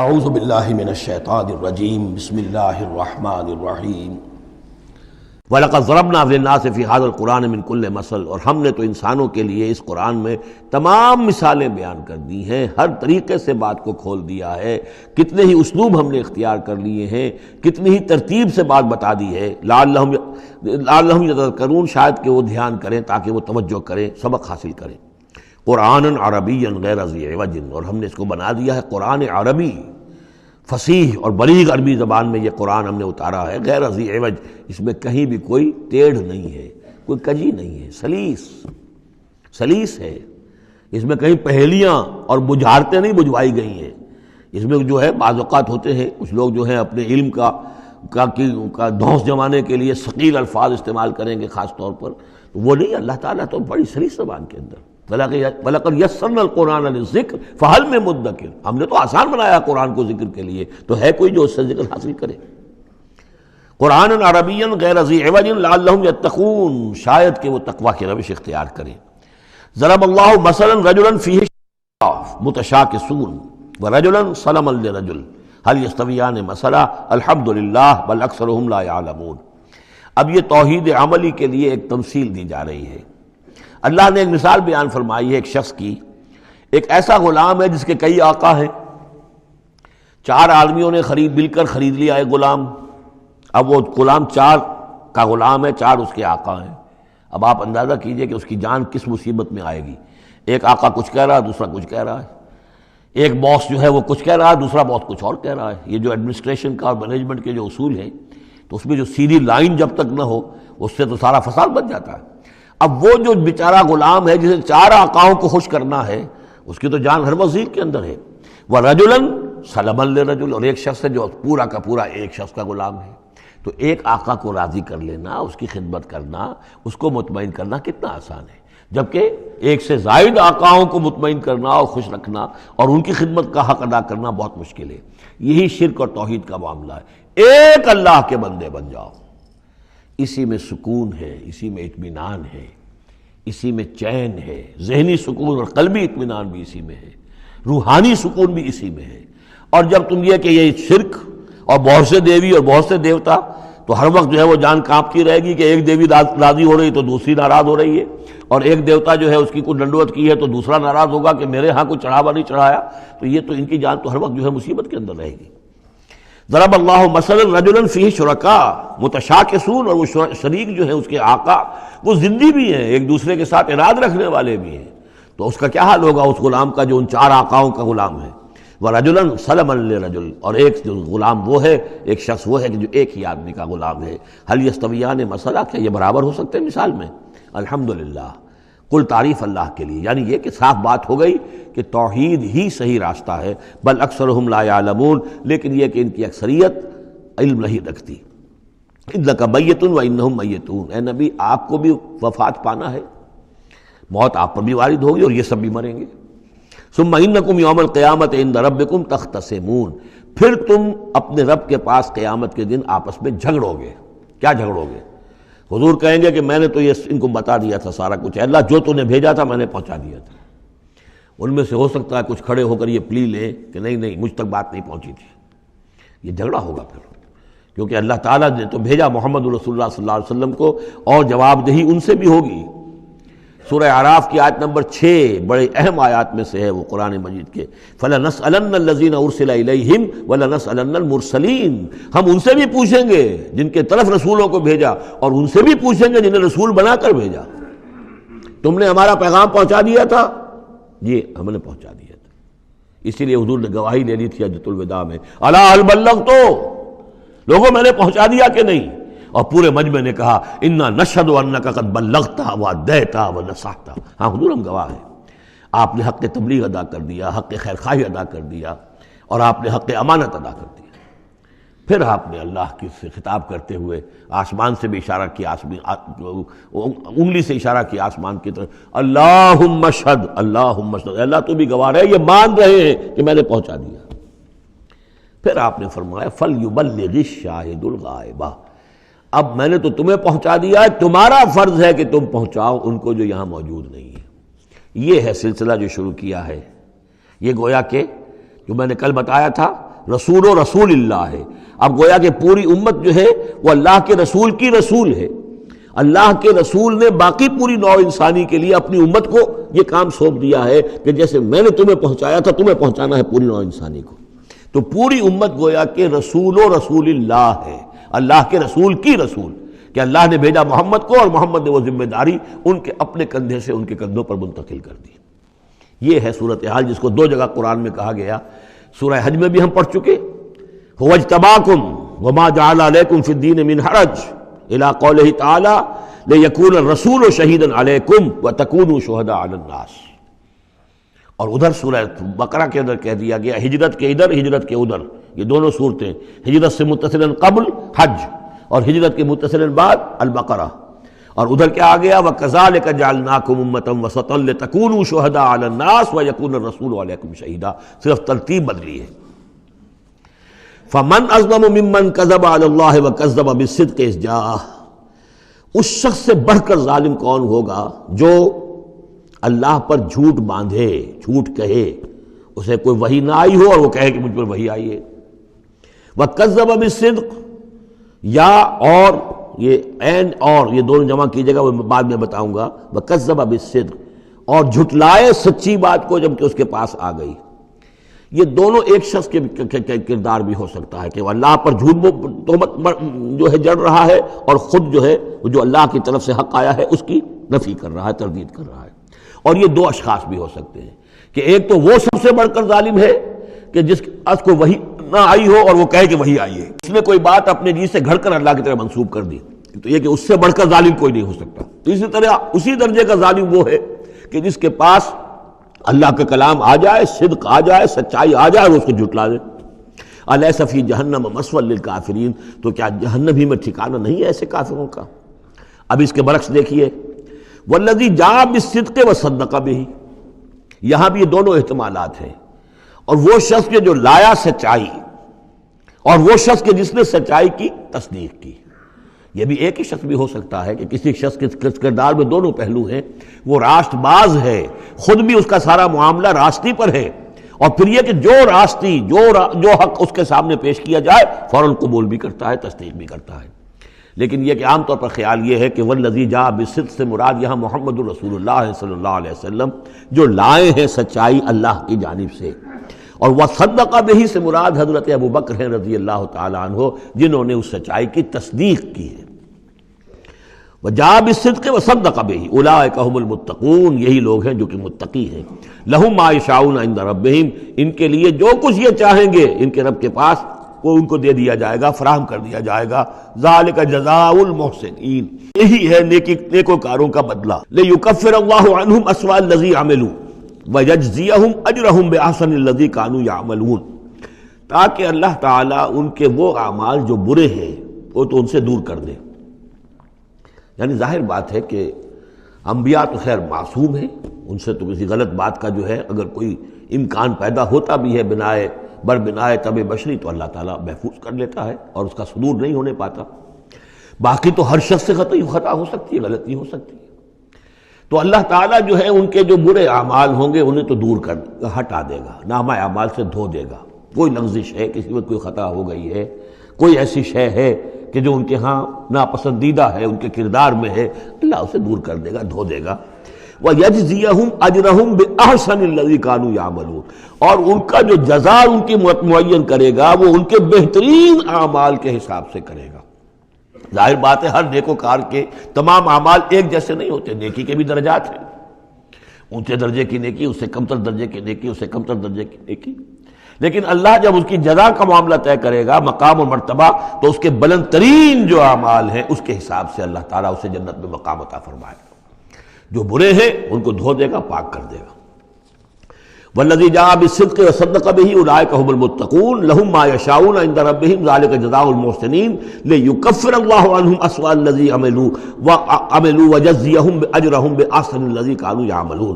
اعوذ باللہ من الشیطان الرجیم بسم اللہ الرحمن الرحیم وَلَقَدْ ضَرَبْنَا لِلنَّاسِ فِي هَذَا الْقُرْآنِ مِنْ كُلِّ مَثَلٍ، اور ہم نے تو انسانوں کے لیے اس قرآن میں تمام مثالیں بیان کر دی ہیں، ہر طریقے سے بات کو کھول دیا ہے، کتنے ہی اسلوب ہم نے اختیار کر لیے ہیں، کتنی ہی ترتیب سے بات بتا دی ہے، لعلہم یتذکرون، شاید کہ وہ دھیان کریں تاکہ وہ توجہ کریں، سبق حاصل کریں۔ قرآن عربی غیر ذی عوج، اور ہم نے اس کو بنا دیا ہے قرآن عربی، فصیح اور بلیغ عربی زبان میں یہ قرآن ہم نے اتارا ہے، غیر ذی عوج، اس میں کہیں بھی کوئی ٹیڑھ نہیں ہے، کوئی کجی نہیں ہے، سلیس ہے، اس میں کہیں پہیلیاں اور بجھارتیں نہیں بجھوائی گئی ہیں۔ اس میں جو ہے بعض اوقات ہوتے ہیں کچھ لوگ جو ہیں اپنے علم کا دھونس جمانے کے لیے ثقیل الفاظ استعمال کریں گے، خاص طور پر وہ نہیں، اللہ تعالیٰ تو بڑی سلیس زبان کے اندر وَلَقَدْ يَسَّرْنَا الْقُرْآنَ لِلذِّكْرِ فَهَلْ مِن مُدَّكِرٍ، ہم نے تو آسان بنایا قرآن کو ذکر کے لیے، تو ہے کوئی جو اس سے ذکر حاصل کرے۔ قرآن عربی غیر ذی عوج لعلہم یتقون، شاید کہ وہ تقوی کی روش اختیار کریں۔ ضرب اللہ مثلا رجلا فیہ متشاکسون ورجلا سلما لرجل هل یستویان مثلا الحمد للہ بل اکثرهم لا یعلمون۔ اب یہ توحید عملی کے لیے ایک تمثیل دی جا رہی ہے۔ اللہ نے ایک مثال بیان فرمائی ہے ایک شخص کی، ایک ایسا غلام ہے جس کے کئی آقا ہیں، چار آدمیوں نے مل کر خرید لیا ایک غلام، اب وہ غلام چار کا غلام ہے، چار اس کے آقا ہیں۔ اب آپ اندازہ کیجئے کہ اس کی جان کس مصیبت میں آئے گی، ایک آقا کچھ کہہ رہا ہے، دوسرا کچھ کہہ رہا ہے، ایک باس جو ہے وہ کچھ کہہ رہا ہے، دوسرا باس کچھ اور کہہ رہا ہے۔ یہ جو ایڈمنسٹریشن کا اور مینجمنٹ کے جو اصول ہیں، تو اس میں جو سیدھی لائن جب تک نہ ہو اس سے تو سارا فساد بچ جاتا ہے۔ اب وہ جو بیچارہ غلام ہے جسے چار آقاؤں کو خوش کرنا ہے، اس کی تو جان ہر وزیر کے اندر ہے۔ وَرَجُلًا سَلَمًا لِرَجُلٍ، اور ایک شخص ہے جو پورا کا پورا ایک شخص کا غلام ہے۔ تو ایک آقا کو راضی کر لینا، اس کی خدمت کرنا، اس کو مطمئن کرنا کتنا آسان ہے، جبکہ ایک سے زائد آقاؤں کو مطمئن کرنا اور خوش رکھنا اور ان کی خدمت کا حق ادا کرنا بہت مشکل ہے۔ یہی شرک اور توحید کا معاملہ ہے، ایک اللہ کے بندے بن جاؤ، اسی میں سکون ہے، اسی میں اطمینان ہے، اسی میں چین ہے، ذہنی سکون اور قلبی اطمینان بھی اسی میں ہے، روحانی سکون بھی اسی میں ہے۔ اور جب تم یہ کہ یہ شرک اور بہت سے دیوی اور بہت سے دیوتا، تو ہر وقت جو ہے وہ جان کانپتی رہے گی کہ ایک دیوی راضی ہو رہی تو دوسری ناراض ہو رہی ہے، اور ایک دیوتا جو ہے اس کی کوئی ڈنڈوت کی ہے تو دوسرا ناراض ہوگا کہ میرے ہاں کوئی چڑھاوا نہیں چڑھایا، تو یہ تو ان کی جان تو ہر وقت جو ہے مصیبت کے اندر رہے گی۔ ضرب اللہ مثلا رجلا فیہ شرکاء متشاکسون، اور وہ شریک جو ہے اس کے آقا وہ زندی بھی ہیں، ایک دوسرے کے ساتھ اراد رکھنے والے بھی ہیں، تو اس کا کیا حال ہوگا اس غلام کا جو ان چار آقاؤں کا غلام ہے۔ ورجلا سلما لرجل، اور ایک جو غلام وہ ہے، ایک شخص وہ ہے کہ جو ایک ہی آدمی کا غلام ہے۔ هل یستویان مثلا، کیا یہ برابر ہو سکتے ہیں مثال میں؟ الحمدللہ، کل تعریف اللہ کے لیے، یعنی یہ کہ صاف بات ہو گئی کہ توحید ہی صحیح راستہ ہے، بل اکثرهم لا یعلمون، لیکن یہ کہ ان کی اکثریت علم نہیں رکھتی۔ انک میت وانہم میتون، اے نبی آپ کو بھی وفات پانا ہے، موت آپ پر بھی وارد ہوگی اور یہ سب بھی مریں گے۔ ثم انکم یوم القیامت عند ربکم تختصمون، پھر تم اپنے رب کے پاس قیامت کے دن آپس میں جھگڑو گے۔ کیا جھگڑو گے؟ حضور کہیں گے کہ میں نے تو یہ ان کو بتا دیا تھا سارا کچھ، اللہ جو تو نے بھیجا تھا میں نے پہنچا دیا تھا۔ ان میں سے ہو سکتا ہے کچھ کھڑے ہو کر یہ پلی لیں کہ نہیں مجھ تک بات نہیں پہنچی تھی، یہ جھگڑا ہوگا پھر، کیونکہ اللہ تعالیٰ نے تو بھیجا محمد رسول اللہ صلی اللہ علیہ وسلم کو، اور جواب دہی ان سے بھی ہوگی۔ سورہ اعراف کی آیت نمبر 6 بڑے اہم آیات میں سے ہے وہ قرآن مجید کے، فَلَنَسْأَلَنَّ الَّذِينَ أُرْسِلَ إِلَيْهِمْ وَلَنَسْأَلَنَّ الْمُرْسَلِينَ، ہم ان سے بھی پوچھیں گے جن کے طرف رسولوں کو بھیجا، اور ان سے بھی پوچھیں گے جنہیں رسول بنا کر بھیجا۔ تم نے ہمارا پیغام پہنچا دیا تھا؟ جی ہم نے پہنچا دیا تھا۔ اسی لیے حضور نے گواہی لے لی تھی حجۃ الوداع میں، الا هل بلغت، لوگوں میں نے پہنچا دیا کہ نہیں؟ اور پورے مجمع نے کہا انا نشہد انک قد بلغت وادیت ونصحت، ہاں حضور ہم گواہ ہیں، آپ نے حق تبلیغ ادا کر دیا، حق خیر خواہی ادا کر دیا، اور آپ نے حق امانت ادا کر دیا۔ پھر آپ نے اللہ کی سے خطاب کرتے ہوئے آسمان سے بھی اشارہ کیا، انگلی سے اشارہ کیا آسمان کی طرف، اللہم اشہد، اللہم اشہد، اللہ تو بھی گواہ ہے، یہ مان رہے ہیں کہ میں نے پہنچا دیا۔ پھر آپ نے فرمایا فَلْيُبَلِّغِ الشَّاهِدُ الْغَائِبَ، اب میں نے تو تمہیں پہنچا دیا ہے، تمہارا فرض ہے کہ تم پہنچاؤ ان کو جو یہاں موجود نہیں ہے۔ یہ ہے سلسلہ جو شروع کیا ہے، یہ گویا کہ جو میں نے کل بتایا تھا رسول و رسول اللہ ہے۔ اب گویا کہ پوری امت جو ہے وہ اللہ کے رسول کی رسول ہے۔ اللہ کے رسول نے باقی پوری نوع انسانی کے لیے اپنی امت کو یہ کام سونپ دیا ہے کہ جیسے میں نے تمہیں پہنچایا تھا تمہیں پہنچانا ہے پوری نوع انسانی کو۔ تو پوری امت گویا کہ رسول و رسول اللہ ہے، اللہ کے رسول کی رسول، کہ اللہ نے بھیجا محمد کو اور محمد نے وہ ذمہ داری ان کے اپنے کندھے سے ان کے کندھوں پر منتقل کر دی۔ یہ ہے صورتحال جس کو دو جگہ قرآن میں کہا گیا۔ سورہ حج میں بھی ہم پڑھ چکے، هو اجتباکم وما جعل علیکم فی الدین من حرج الی قولہ تعالی لیکون الرسول شہیدا علیکم وتکونوا شہداء علی الناس۔ اور ادھر سورہ بقرہ کے اندر کہہ دیا گیا ہجرت کے ادھر ہجرت کے ادھر، یہ دونوں صورتیں ہجرت سے متصلاً قبل حج اور ہجرت کے متصلاً بعد البقرہ۔ اور ادھر کیا آ گیا وَكَذَلِكَ جَعَلْنَاكُمْ أُمَّةً وَسَطًا لِتَكُونُوا شُهَدَاءَ عَلَى النَّاسِ وَيَكُونَ الرَّسُولُ عَلَيْكُمْ شَهِيدًا، صرف ترتیب بدلی ہے۔ فَمَنْ أَظْلَمُ مِمَّنْ كَذَبَ عَلَى اللَّهِ وَكَذَّبَ بِالصِّدْقِ إِذْ جَاءَهُ، اس شخص سے بڑھ کر ظالم کون ہوگا جو اللہ پر جھوٹ باندھے، جھوٹ کہے، اسے کوئی وحی نہ آئی ہو اور وہ کہے کہ مجھ پر وحی آئی ہے۔ وَكَذَّبَ بِالصِّدْقِ، یا اور یہ این اور یہ دونوں جمع کیجیے گا، وہ بعد میں بتاؤں گا۔ وَكَذَّبَ بِالصِّدْقِ، اور جھٹلائے سچی بات کو جب کہ اس کے پاس آ گئی۔ یہ دونوں ایک شخص کے کردار بھی ہو سکتا ہے کہ وہ اللہ پر جھوٹ تہمت جو ہے جڑ رہا ہے اور خود جو ہے جو اللہ کی طرف سے حق آیا ہے اس کی نفی کر رہا ہے، تردید کر رہا ہے۔ اور یہ دو اشخاص بھی ہو سکتے ہیں کہ ایک تو وہ سب سے بڑھ کر ظالم ہے کہ جس اس کو وحی نہ آئی ہو اور وہ کہے کہ وحی آئی ہے، اس نے کوئی بات اپنے جی سے گھڑ کر اللہ کی طرف منسوب کر دی، تو یہ کہ اس سے بڑھ کر ظالم کوئی نہیں ہو سکتا۔ تو اسی طرح اسی درجے کا ظالم وہ ہے کہ جس کے پاس اللہ کا کلام آ جائے، صدق آ جائے، سچائی آ جائے، وہ اس کو جھٹلا دے۔ الیس فی جہنم مثوی للکافرین، تو کیا جہنم ہی میں ٹھکانہ نہیں ہے ایسے کافروں کا؟ اب اس کے برعکس دیکھیے والذی جاء بالصدق وصدق بہ، یہاں بھی یہ دونوں احتمالات ہیں۔ اور وہ شخص کے جو لایا سچائی اور وہ شخص کے جس نے سچائی کی تصدیق کی، یہ بھی ایک ہی شخص بھی ہو سکتا ہے کہ کسی شخص کے کردار میں دونوں پہلو ہیں۔ وہ راست باز ہے، خود بھی اس کا سارا معاملہ راستی پر ہے، اور پھر یہ کہ جو راستی جو حق اس کے سامنے پیش کیا جائے فوراً قبول بھی کرتا ہے، تصدیق بھی کرتا ہے۔ لیکن یہ کہ عام طور پر خیال یہ ہے کہ والذی جاء بالصدق سے مراد یہاں محمد رسول اللہ صلی اللہ علیہ وسلم جو لائے ہیں سچائی اللہ کی جانب سے، اور وصدق بہ سے مراد حضرت ابوبکر ہیں رضی اللہ تعالی عنہ جنہوں نے اس سچائی کی تصدیق کی ہے۔ وجاء بالصدق وصدق بہ اولئک هم المتقون، یہی لوگ ہیں جو کہ متقی ہیں۔ لہم ما یشاؤون عند ربہم، ان کے لیے جو کچھ یہ چاہیں گے ان کے رب کے پاس وہ ان کو دے دیا جائے گا، فراہم کر دیا جائے گا۔ ذالک جزاء المحسنین، یہی ہے نیکوکاروں کا بدلہ۔ لیکفر اللہ عنہم اسوأ الذی عملوا ویجزیہم اجرہم باحسن الذی کانوا یعملون، تاکہ اللہ تعالیٰ ان کے وہ اعمال جو برے ہیں وہ تو ان سے دور کر دے۔ یعنی ظاہر بات ہے کہ انبیاء تو خیر معصوم ہیں، ان سے تو کسی غلط بات کا جو ہے اگر کوئی امکان پیدا ہوتا بھی ہے بنائے طب بشری تو اللہ تعالیٰ محفوظ کر لیتا ہے اور اس کا صدور نہیں ہونے پاتا۔ باقی تو ہر شخص سے خطا ہو سکتی ہے، غلطی ہو سکتی ہے، تو اللہ تعالیٰ جو ہے ان کے جو برے اعمال ہوں گے انہیں تو دور کر ہٹا دے گا، نامہ اعمال سے دھو دے گا۔ کوئی لغزش ہے، کسی وقت کوئی خطا ہو گئی ہے، کوئی ایسی شے ہے کہ جو ان کے ہاں ناپسندیدہ ہے، ان کے کردار میں ہے، اللہ اسے دور کر دے گا، دھو دے گا۔ وَيَجْزِيَهُمْ أَجْرَهُمْ بِأَحْسَنِ الَّذِي كَانُوا يَعْمَلُونَ، اور ان کا جو جزا ان کی معین کرے گا وہ ان کے بہترین اعمال کے حساب سے کرے گا۔ ظاہر بات ہے ہر نیکوکار کے تمام اعمال ایک جیسے نہیں ہوتے، نیکی کے بھی درجات ہیں، اونچے درجے کی نیکی، اس سے کمتر درجے کی نیکی، اس سے کمتر درجے کی نیکی، لیکن اللہ جب اس کی جزا کا معاملہ طے کرے گا، مقام و مرتبہ، تو اس کے بلند ترین جو اعمال ہیں اس کے حساب سے اللہ تعالیٰ اسے جنت میں مقام عطا فرمائے گا۔ جو برے ہیں ان کو دھو دے گا، پاک کر دے گا۔ والذی جاء بالصدق وصدق بہ اولئک هم المتقون لهم ما یشاؤون عند ربہم ذلک جزاء المحسنین لیکفر اللہ عنہم اسوأ الذی عملوا ویجزیہم اجرہم باحسن الذی کانوا یعملون۔